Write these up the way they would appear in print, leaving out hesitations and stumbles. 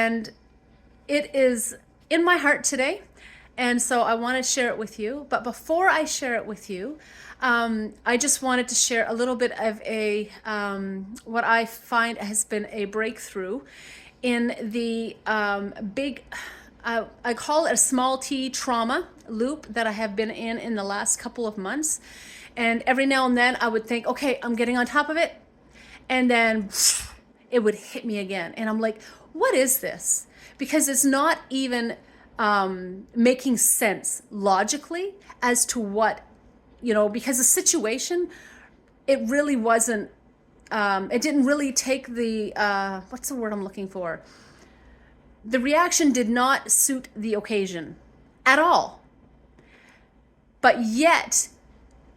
and it is in my heart today. And so I want to share it with you. But before I share it with you, I just wanted to share a little bit of what I find has been a breakthrough in the big, I call it a small t trauma loop that I have been in the last couple of months. And every now and then I would think, okay, I'm getting on top of it. And then it would hit me again. And I'm like, what is this? Because it's not even making sense logically as to what, because the situation, it really wasn't, it didn't really take what's the word I'm looking for? The reaction did not suit the occasion at all. But yet,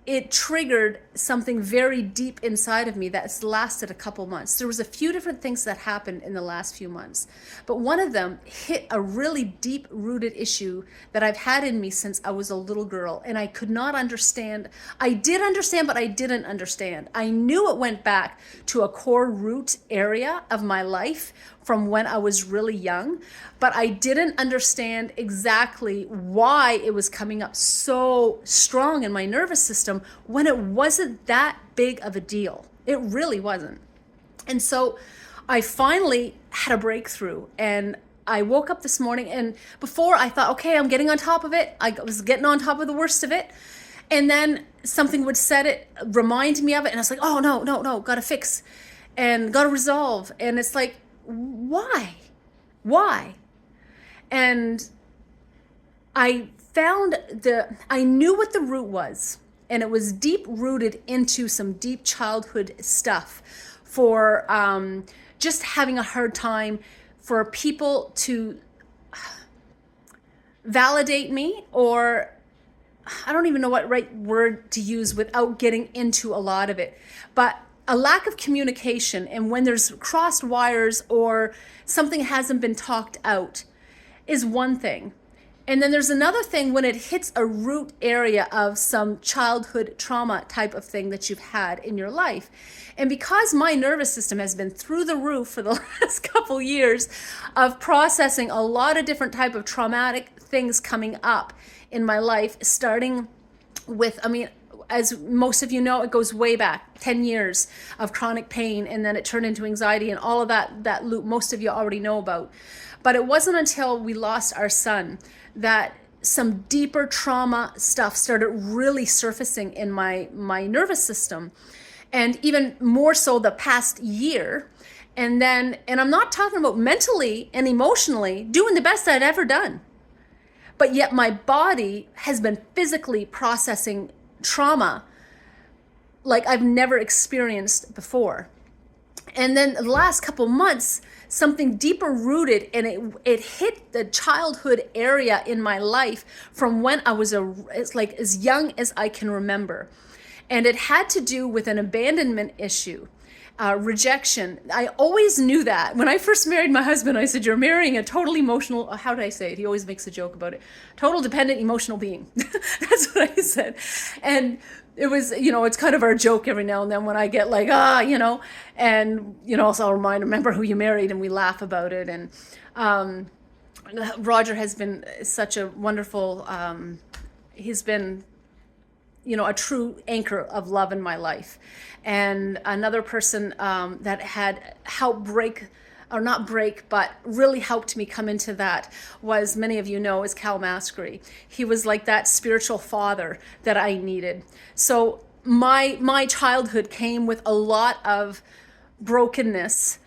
it triggered something very deep inside of me that's lasted a couple months. There was a few different things that happened in the last few months, but one of them hit a really deep rooted issue that I've had in me since I was a little girl, and I could not understand. I did understand, but I didn't understand. I knew it went back to a core root area of my life from when I was really young, but I didn't understand exactly why it was coming up so strong in my nervous system when it wasn't that big of a deal. It really wasn't. And so I finally had a breakthrough, and I woke up this morning, and before I thought, okay, I'm getting on top of it. I was getting on top of the worst of it. And then something would remind me of it. And I was like, oh, no, gotta fix and gotta resolve. And it's like, why? And I I knew what the root was, and it was deep rooted into some deep childhood stuff for just having a hard time for people to validate me, or I don't even know what right word to use without getting into a lot of it. But a lack of communication, and when there's crossed wires or something hasn't been talked out, is one thing. And then there's another thing when it hits a root area of some childhood trauma type of thing that you've had in your life. And because my nervous system has been through the roof for the last couple years of processing a lot of different type of traumatic things coming up in my life, starting with, as most of you know, it goes way back, 10 years of chronic pain, and then it turned into anxiety and all of that loop most of you already know about. But it wasn't until we lost our son that some deeper trauma stuff started really surfacing in my nervous system, and even more so the past year. And I'm not talking about mentally and emotionally doing the best I'd ever done, but yet my body has been physically processing trauma like I've never experienced before. And then the last couple months, something deeper rooted, and it hit the childhood area in my life from when I was as young as I can remember. And it had to do with an abandonment issue. Rejection. I always knew that. When I first married my husband, I said, you're marrying a total emotional, how did I say it? He always makes a joke about it. Total dependent emotional being. That's what I said. And it was, it's kind of our joke every now and then when I get like, and, so I'll remember who you married, and we laugh about it. And Roger has been such a wonderful, he's been a true anchor of love in my life. And another person that had helped but really helped me come into that was, many of you know, is Cal Maskery. He was like that spiritual father that I needed. So my childhood came with a lot of brokenness,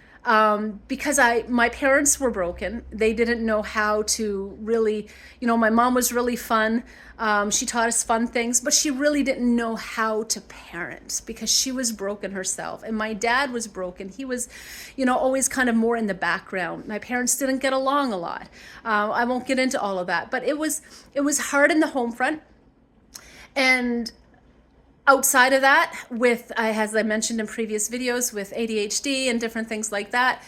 because my parents were broken. They didn't know how to really, my mom was really fun. She taught us fun things, but she really didn't know how to parent because she was broken herself. And my dad was broken. He was, always kind of more in the background. My parents didn't get along a lot. I won't get into all of that, but it was hard in the home front. And outside of that, as I mentioned in previous videos, with ADHD and different things like that,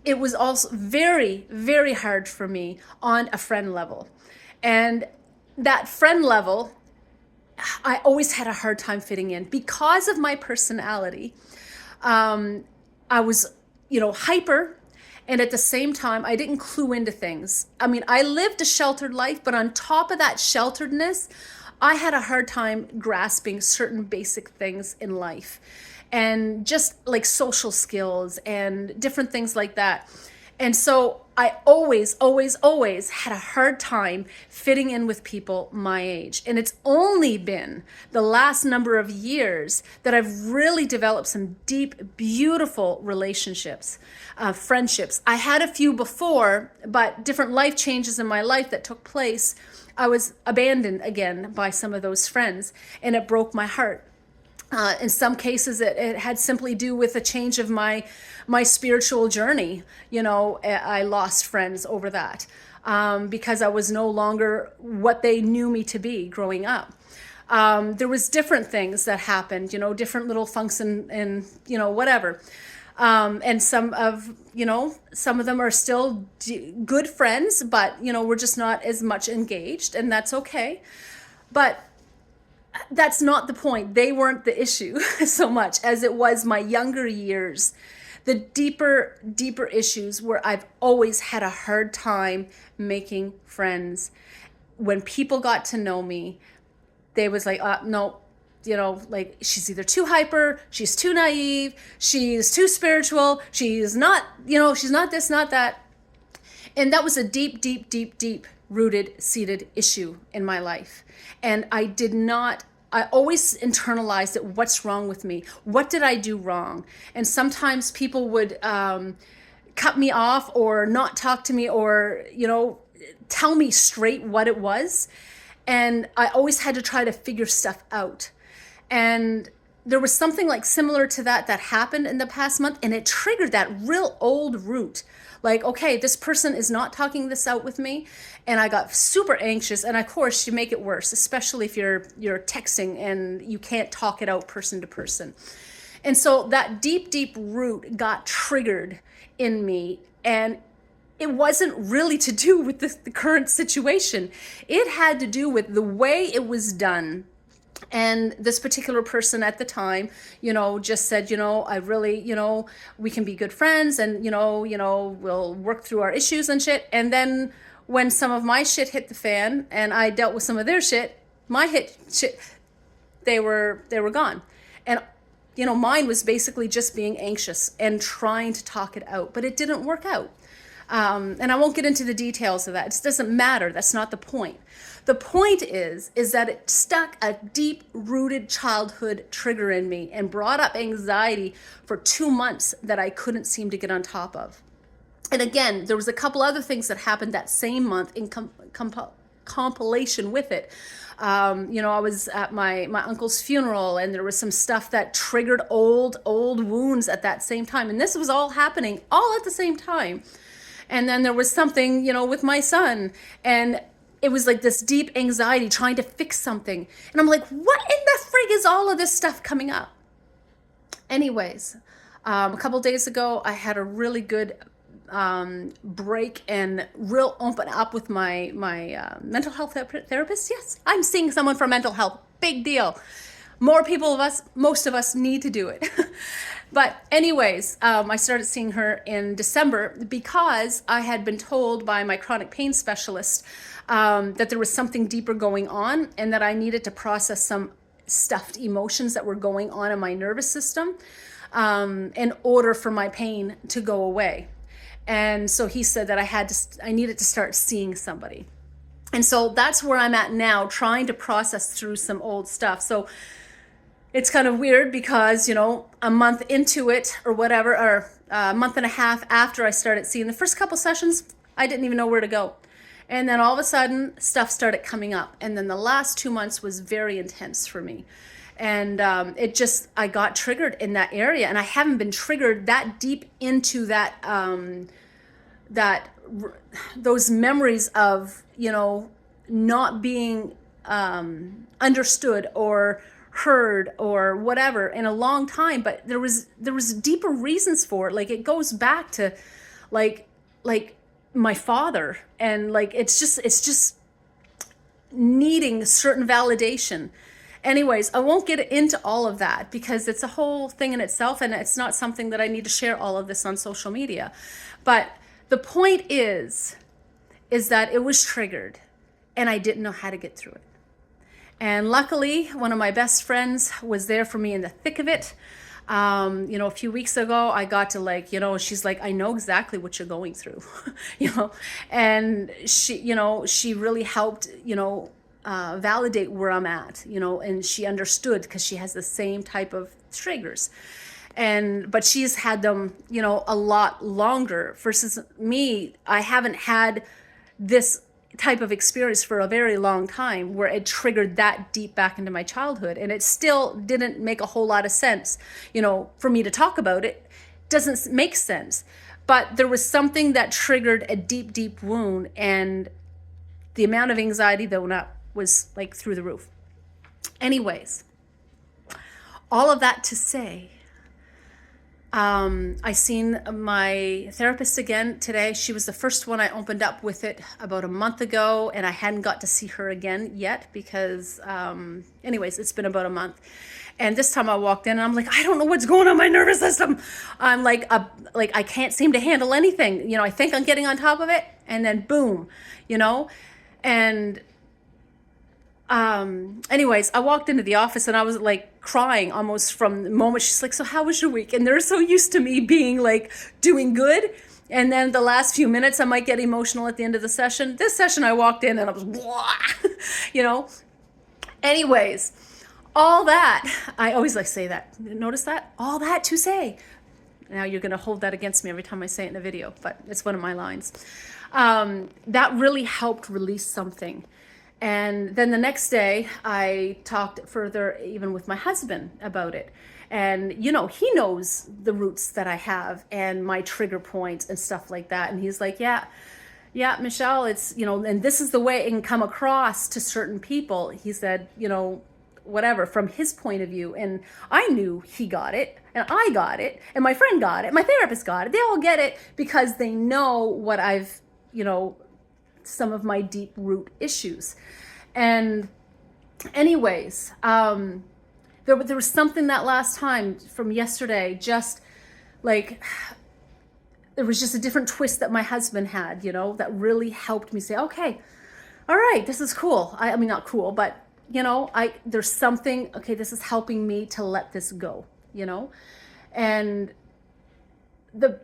it was also very, very hard for me on a friend level. And that friend level, I always had a hard time fitting in because of my personality. I was, hyper, And at the same time, I didn't clue into things. I mean, I lived a sheltered life, but on top of that shelteredness, I had a hard time grasping certain basic things in life and just like social skills and different things like that. And so I always had a hard time fitting in with people my age. And it's only been the last number of years that I've really developed some deep, beautiful relationships, friendships. I had a few before, but different life changes in my life that took place, I was abandoned again by some of those friends, and it broke my heart. In some cases, it had simply do with a change of my spiritual journey. You know, I lost friends over that because I was no longer what they knew me to be growing up. There was different things that happened, you know, different little funks and you know, whatever. And some of them are still good friends, but, you know, we're just not as much engaged, and that's okay. But that's not the point. They weren't the issue so much as it was my younger years. The deeper issues where I've always had a hard time making friends. When people got to know me, they was like, no, you know, like, she's either too hyper, she's too naive, she's too spiritual, she's not, you know, she's not this, not that. And that was a deep rooted, seated issue in my life. And I always internalized it. What's wrong with me? What did I do wrong? And sometimes people would cut me off or not talk to me or, you know, tell me straight what it was. And I always had to try to figure stuff out. And there was something like similar to that happened in the past month, and it triggered that real old root. Like, okay, this person is not talking this out with me. And I got super anxious. And of course, you make it worse, especially if you're texting and you can't talk it out person to person. And so that deep root got triggered in me. And it wasn't really to do with the current situation. It had to do with the way it was done. And this particular person at the time, you know, just said, you know, I really, you know, we can be good friends, and, you know, we'll work through our issues and shit. And then when some of my shit hit the fan and I dealt with some of their shit, they were gone. And, you know, mine was basically just being anxious and trying to talk it out, but it didn't work out. And I won't get into the details of that. It doesn't matter. That's not the point. The point is that it stuck a deep-rooted childhood trigger in me and brought up anxiety for 2 months that I couldn't seem to get on top of. And again, there was a couple other things that happened that same month in compilation with it. You know, I was at my uncle's funeral, and there was some stuff that triggered old wounds at that same time. And this was all happening all at the same time. And then there was something, you know, with my son, and it was like this deep anxiety trying to fix something. And I'm like, what in the frig is all of this stuff coming up? Anyways, a couple days ago, I had a really good break and real open up with my mental health therapist. Yes, I'm seeing someone for mental health. Big deal. Most of us need to do it. But anyways, I started seeing her in December because I had been told by my chronic pain specialist that there was something deeper going on, and that I needed to process some stuffed emotions that were going on in my nervous system in order for my pain to go away. And so he said that I needed to start seeing somebody. And so that's where I'm at now, trying to process through some old stuff. So it's kind of weird because, you know, a month into it or whatever, or a month and a half after I started seeing the first couple sessions, I didn't even know where to go. And then all of a sudden, stuff started coming up. And then the last 2 months was very intense for me. And I got triggered in that area. And I haven't been triggered that deep into those memories of, you know, not being understood or heard or whatever in a long time. But there was deeper reasons for it. Like, it goes back to like my father, and like it's just needing certain validation. Anyways, I won't get into all of that because it's a whole thing in itself, and it's not something that I need to share all of this on social media. But The point is that it was triggered and I didn't know how to get through it. And luckily, one of my best friends was there for me in the thick of it. A few weeks ago, I got to she's like, I know exactly what you're going through, and she really helped, validate where I'm at, and she understood because she has the same type of triggers. But she's had them, a lot longer versus me. I haven't had this type of experience for a very long time where it triggered that deep back into my childhood, and it still didn't make a whole lot of sense, for me to talk about it. Doesn't make sense, but there was something that triggered a deep wound, and the amount of anxiety that went up was like through the roof. Anyways, all of that to say, I seen my therapist again today. She was the first one I opened up with it about a month ago, and I hadn't got to see her again yet because, it's been about a month. And this time I walked in and I'm like, I don't know what's going on in my nervous system. I'm like I can't seem to handle anything. I think I'm getting on top of it, and then boom, and I walked into the office and I was like crying almost from the moment she's like, so how was your week? And they're so used to me being like doing good. And then the last few minutes, I might get emotional at the end of the session. This session I walked in and I was, blah, Anyways, all that, I always like say that. Notice that? All that to say. Now you're going to hold that against me every time I say it in a video, but it's one of my lines. That really helped release something. And then the next day, I talked further even with my husband about it. And, he knows the roots that I have and my trigger points and stuff like that. And he's like, yeah, Michelle, it's, and this is the way it can come across to certain people. He said, whatever, from his point of view. And I knew he got it, and I got it, and my friend got it, my therapist got it. They all get it because they know what I've, some of my deep root issues. And anyways, there was something that last time from yesterday, just like, there was just a different twist that my husband had, that really helped me say, okay, all right, this is cool. I mean, not cool, but there's something, okay, this is helping me to let this go, and the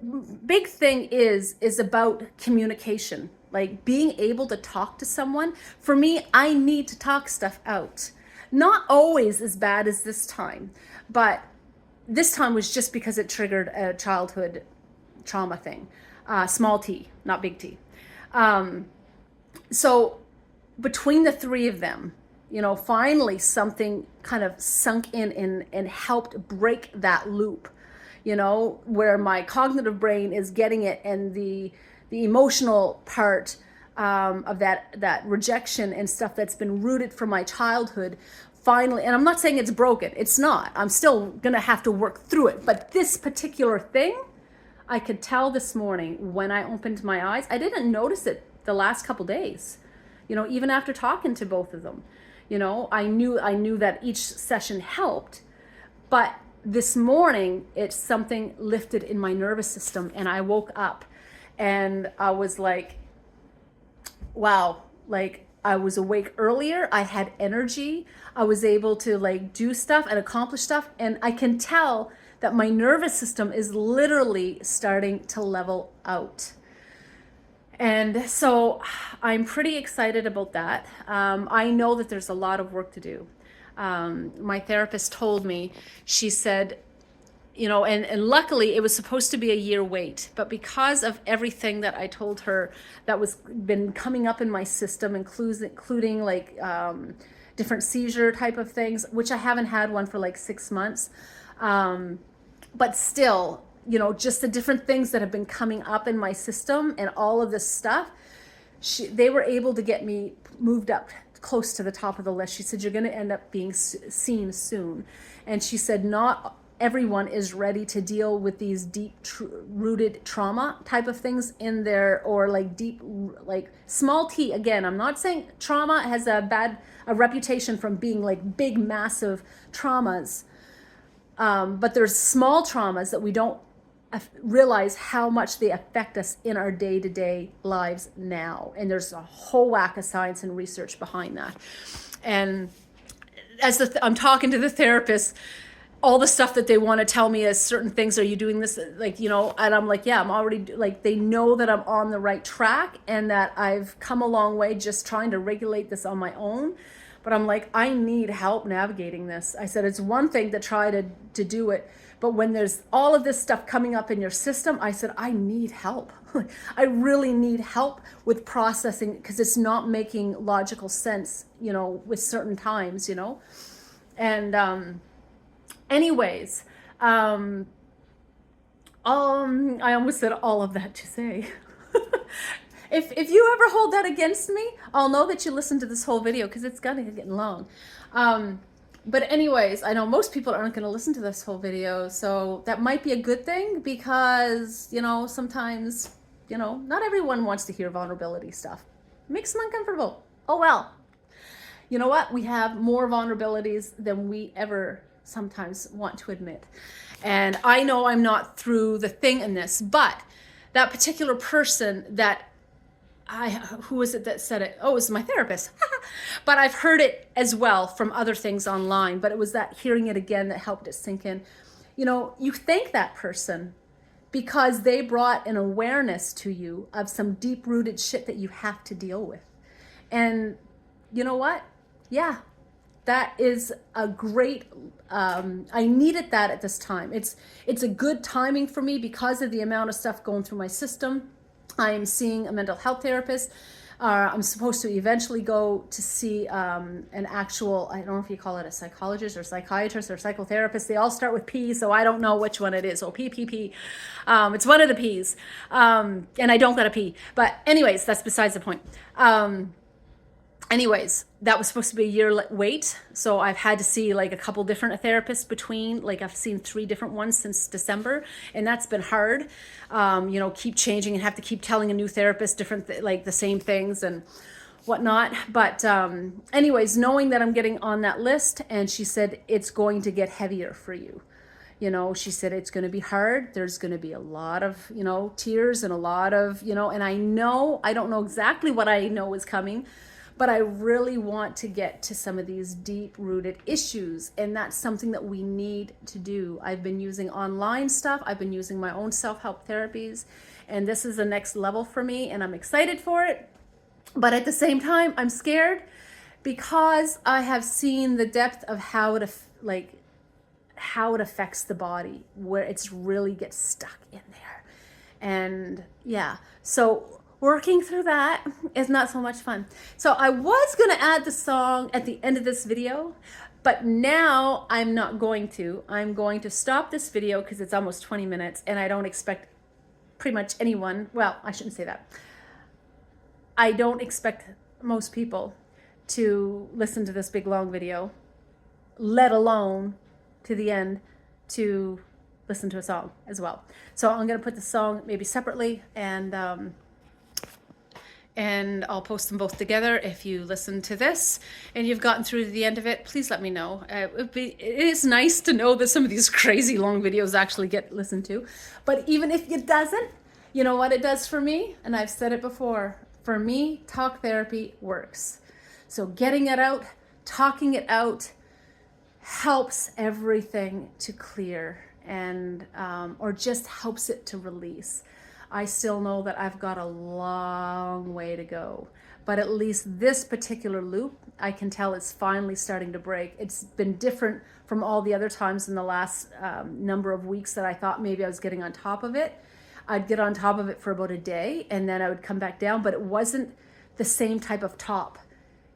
big thing is about communication, like being able to talk to someone. For me, I need to talk stuff out. Not always as bad as this time, but this time was just because it triggered a childhood trauma thing. Small T, not big T. So between the three of them, finally something kind of sunk in and helped break that loop, where my cognitive brain is getting it, and the emotional part of that rejection and stuff that's been rooted from my childhood finally, and I'm not saying it's broken, it's not, I'm still gonna have to work through it, but this particular thing, I could tell this morning when I opened my eyes. I didn't notice it the last couple days, even after talking to both of them. I knew that each session helped, but this morning it's something lifted in my nervous system, and I woke up and I was like, wow, like I was awake earlier, I had energy, I was able to like do stuff and accomplish stuff, and I can tell that my nervous system is literally starting to level out. And so I'm pretty excited about that. I know that there's a lot of work to do. My therapist told me, she said, and luckily it was supposed to be a year wait, but because of everything that I told her that was been coming up in my system, including like different seizure type of things, which I haven't had one for like 6 months. But still, just the different things that have been coming up in my system and all of this stuff, they were able to get me moved up close to the top of the list. She said, you're going to end up being seen soon. And she said, not everyone is ready to deal with these deep rooted trauma type of things in there, or like deep, like small T. Again, I'm not saying trauma has a reputation from being like big, massive traumas. But there's small traumas that we don't realize how much they affect us in our day-to-day lives now. And there's a whole whack of science and research behind that. And as I'm talking to the therapist, all the stuff that they want to tell me is certain things. Are you doing this? Like, you know, and I'm like, yeah, I'm already, like, they know that I'm on the right track and that I've come a long way just trying to regulate this on my own. But I'm like, I need help navigating this. I said, it's one thing to try to do it, but when there's all of this stuff coming up in your system, I said, I need help. I really need help with processing, because it's not making logical sense, you know, with certain times, you know. And anyways, I almost said all of that to say, if you ever hold that against me, I'll know that you listened to this whole video, because it's gonna get getting long. But anyways, I know most people aren't going to listen to this whole video, so that might be a good thing, because, you know, sometimes, you know, not everyone wants to hear vulnerability stuff. It makes them uncomfortable. Oh well. You know what? We have more vulnerabilities than we ever sometimes want to admit. And I know I'm not through the thing in this, but that particular person that who was it that said it? Oh, it was my therapist. But I've heard it as well from other things online, but it was that hearing it again that helped it sink in. You know, you thank that person because they brought an awareness to you of some deep-rooted shit that you have to deal with. And you know what? Yeah, that is a great, I needed that at this time. It's a good timing for me because of the amount of stuff going through my system. I am seeing a mental health therapist. I'm supposed to eventually go to see an actual, I don't know if you call it a psychologist or psychiatrist or psychotherapist. They all start with P, so I don't know which one it is. Oh, PPP. It's one of the Ps. And I don't got a P. But anyways, that's besides the point. Anyways, that was supposed to be a year wait. So I've had to see like a couple different therapists between, like I've seen 3 different ones since December, and that's been hard. You know, keep changing and have to keep telling a new therapist different, like the same things and whatnot. But anyways, knowing that I'm getting on that list, and she said, it's going to get heavier for you. You know, she said, it's going to be hard. There's going to be a lot of, you know, tears and a lot of, you know, and I don't know exactly what I know is coming, but I really want to get to some of these deep-rooted issues, and that's something that we need to do. I've been using online stuff. I've been using my own self-help therapies, and this is the next level for me, and I'm excited for it. But at the same time, I'm scared because I have seen the depth of how it affects the body, where it's really gets stuck in there. And yeah, so working through that is not so much fun. So I was going to add the song at the end of this video, but now I'm not going to. I'm going to stop this video because it's almost 20 minutes and I don't expect pretty much anyone, well, I shouldn't say that. I don't expect most people to listen to this big long video, let alone to the end to listen to a song as well. So I'm going to put the song maybe separately, and I'll post them both together. If you listen to this and you've gotten through to the end of it, please let me know. It is nice to know that some of these crazy long videos actually get listened to. But even if it doesn't, you know what it does for me? And I've said it before, for me, talk therapy works. So getting it out, talking it out, helps everything to clear, and or just helps it to release. I still know that I've got a long way to go, but at least this particular loop, I can tell it's finally starting to break. It's been different from all the other times in the last number of weeks that I thought maybe I was getting on top of it. I'd get on top of it for about a day and then I would come back down, but it wasn't the same type of top.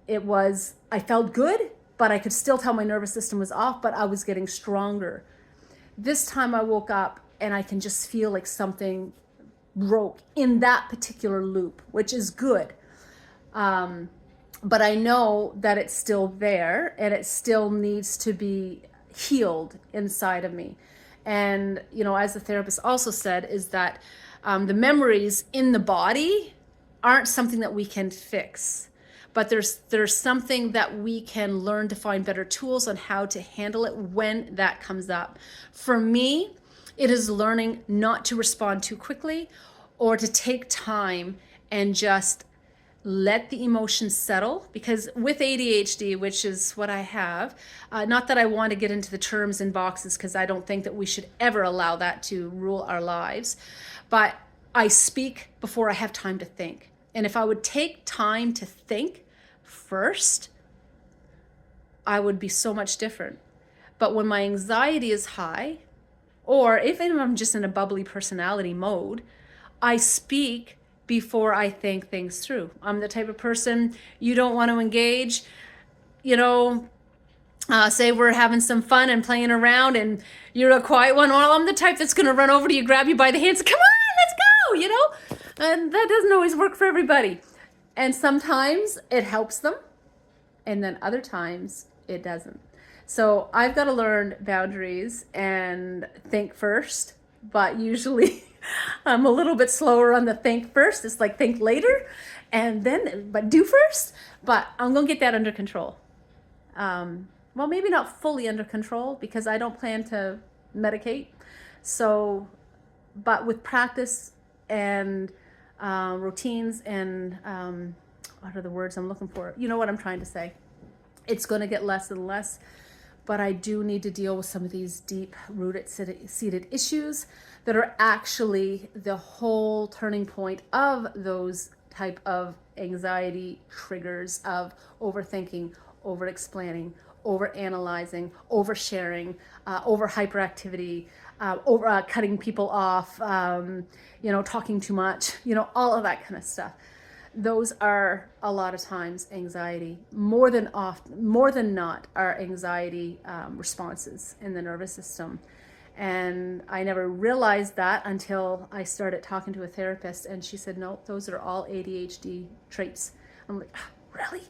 It was, I felt good, but I could still tell my nervous system was off, but I was getting stronger. This time I woke up and I can just feel like something broke in that particular loop, which is good. But I know that it's still there and it still needs to be healed inside of me. And, you know, as the therapist also said, is that the memories in the body aren't something that we can fix, but there's something that we can learn to find better tools on how to handle it when that comes up. For me, It is learning not to respond too quickly or to take time and just let the emotions settle. Because with ADHD, which is what I have, not that I want to get into the terms and boxes, because I don't think that we should ever allow that to rule our lives, but I speak before I have time to think. And if I would take time to think first, I would be so much different. But when my anxiety is high, or even if I'm just in a bubbly personality mode, I speak before I think things through. I'm the type of person you don't want to engage, you know, say we're having some fun and playing around and you're a quiet one. Well, I'm the type that's going to run over to you, grab you by the hands, come on, let's go, you know? And that doesn't always work for everybody. And sometimes it helps them, and then other times it doesn't. So I've got to learn boundaries and think first, but usually I'm a little bit slower on the think first. It's like think later and then, but do first. But I'm going to get that under control. Well, maybe not fully under control because I don't plan to medicate. So, but with practice and routines and what are the words I'm looking for? You know what I'm trying to say. It's going to get less and less, but I do need to deal with some of these deep-rooted seated issues that are actually the whole turning point of those type of anxiety triggers of overthinking, over-explaining, over-analyzing, oversharing, over-hyperactivity, over cutting people off, you know, talking too much, you know, all of that kind of stuff. Those are a lot of times anxiety, more than not are anxiety responses in the nervous system. And I never realized that until I started talking to a therapist, and she said, no, those are all ADHD traits. I'm like, really?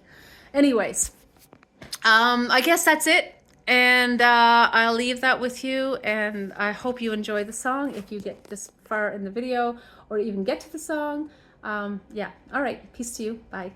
Anyways, I guess that's it. And I'll leave that with you, and I hope you enjoy the song if you get this far in the video or even get to the song. Yeah. All right. Peace to you. Bye.